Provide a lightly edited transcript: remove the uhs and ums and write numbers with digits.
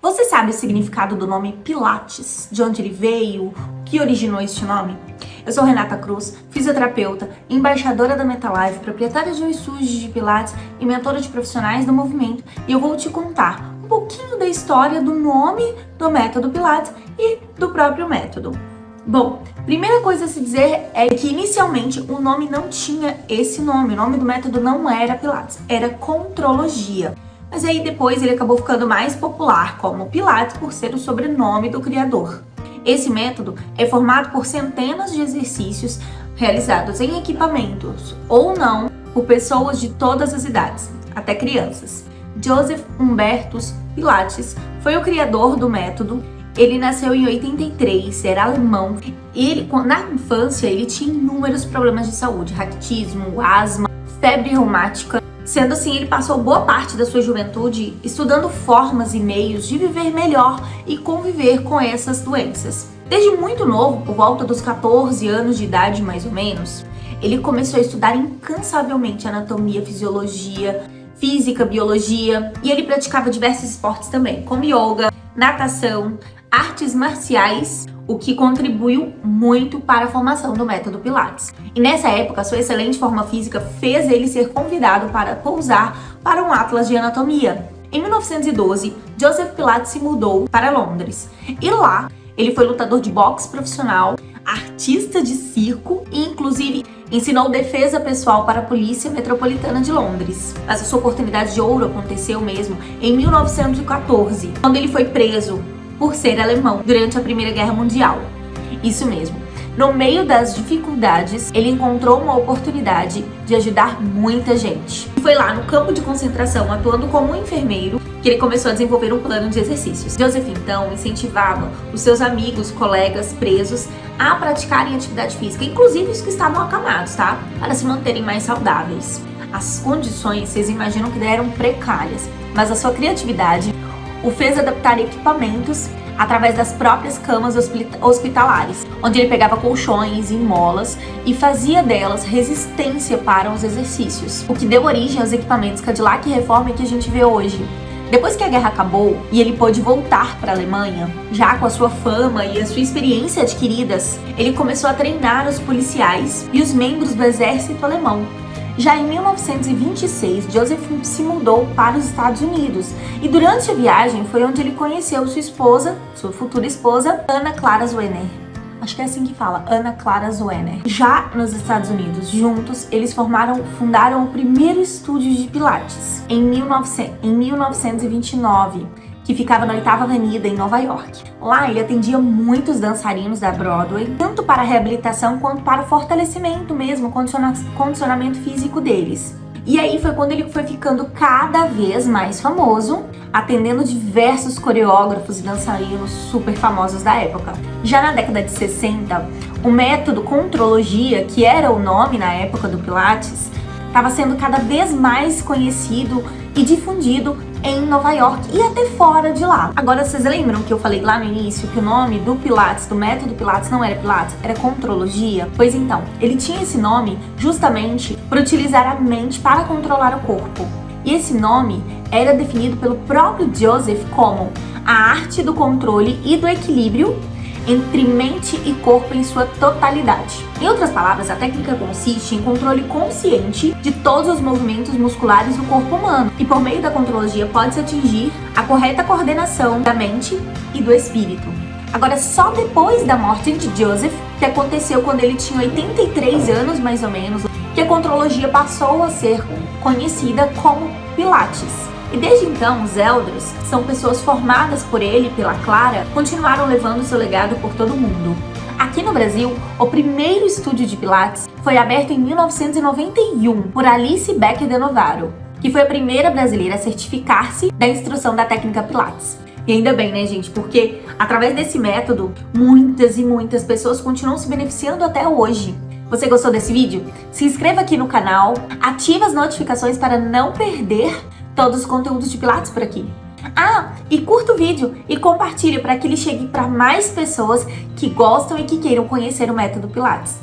Você sabe o significado do nome Pilates? De onde ele veio? O que originou este nome? Eu sou Renata Cruz, fisioterapeuta, embaixadora da Metalife, proprietária de um estúdio de Pilates e mentora de profissionais do movimento, e eu vou te contar um pouquinho da história do nome do método Pilates e do próprio método. Bom, primeira coisa a se dizer é que inicialmente o nome não tinha esse nome, o nome do método não era Pilates, era Contrologia. Mas aí depois ele acabou ficando mais popular como Pilates por ser o sobrenome do criador. Esse método é formado por centenas de exercícios realizados em equipamentos ou não por pessoas de todas as idades, até crianças. Joseph Hubertus Pilates foi o criador do método. Ele nasceu em 83, era alemão. Na infância ele tinha inúmeros problemas de saúde, raquitismo, asma, febre reumática. Sendo assim, ele passou boa parte da sua juventude estudando formas e meios de viver melhor e conviver com essas doenças. Desde muito novo, por volta dos 14 anos de idade mais ou menos, ele começou a estudar incansavelmente anatomia, fisiologia, física, biologia, e ele praticava diversos esportes também, como yoga, natação, artes marciais, o que contribuiu muito para a formação do método Pilates. E nessa época, sua excelente forma física fez ele ser convidado para pousar para um atlas de anatomia. Em 1912, Joseph Pilates se mudou para Londres. E lá, ele foi lutador de boxe profissional, artista de circo e, inclusive, ensinou defesa pessoal para a Polícia Metropolitana de Londres. Mas a sua oportunidade de ouro aconteceu mesmo em 1914, quando ele foi preso por ser alemão durante a Primeira Guerra Mundial. Isso mesmo. No meio das dificuldades, ele encontrou uma oportunidade de ajudar muita gente. Foi lá no campo de concentração, atuando como um enfermeiro, que ele começou a desenvolver um plano de exercícios. Joseph, então, incentivava os seus amigos, colegas presos a praticarem atividade física, inclusive os que estavam acamados, tá? Para se manterem mais saudáveis. As condições, vocês imaginam que eram precárias, mas a sua criatividade o fez adaptar equipamentos através das próprias camas hospitalares, onde ele pegava colchões e molas e fazia delas resistência para os exercícios, o que deu origem aos equipamentos Cadillac Reformer que a gente vê hoje. Depois que a guerra acabou e ele pôde voltar para a Alemanha, já com a sua fama e a sua experiência adquiridas, ele começou a treinar os policiais e os membros do exército alemão. Já em 1926, Joseph se mudou para os Estados Unidos e durante a viagem foi onde ele conheceu sua futura esposa, Anna Clara Zwener. Acho que é assim que fala, Anna Clara Zwener. Já nos Estados Unidos, juntos, eles fundaram o primeiro estúdio de Pilates em 1929, que ficava na 8ª Avenida, em Nova York. Lá ele atendia muitos dançarinos da Broadway, tanto para a reabilitação quanto para o fortalecimento mesmo, condicionamento físico deles. E aí foi quando ele foi ficando cada vez mais famoso, atendendo diversos coreógrafos e dançarinos super famosos da época. Já na década de 60, o método Contrologia, que era o nome na época do Pilates, estava sendo cada vez mais conhecido e difundido em Nova York e até fora de lá. Agora, vocês lembram que eu falei lá no início que o nome do Pilates, do método Pilates, não era Pilates, era Contrologia? Pois então, ele tinha esse nome justamente por utilizar a mente para controlar o corpo. E esse nome era definido pelo próprio Joseph como a arte do controle e do equilíbrio entre mente e corpo em sua totalidade. Em outras palavras, a técnica consiste em controle consciente de todos os movimentos musculares do corpo humano e por meio da contrologia pode-se atingir a correta coordenação da mente e do espírito. Agora, só depois da morte de Joseph, que aconteceu quando ele tinha 83 anos mais ou menos, que a contrologia passou a ser conhecida como Pilates. E desde então, os elders, que são pessoas formadas por ele e pela Clara, continuaram levando seu legado por todo o mundo. Aqui no Brasil, o primeiro estúdio de Pilates foi aberto em 1991 por Alice Becker de Novaro, que foi a primeira brasileira a certificar-se da instrução da técnica Pilates. E ainda bem, né, gente? Porque através desse método, muitas e muitas pessoas continuam se beneficiando até hoje. Você gostou desse vídeo? Se inscreva aqui no canal, ative as notificações para não perder todos os conteúdos de Pilates por aqui. E curta o vídeo e compartilhe para que ele chegue para mais pessoas que gostam e que queiram conhecer o método Pilates.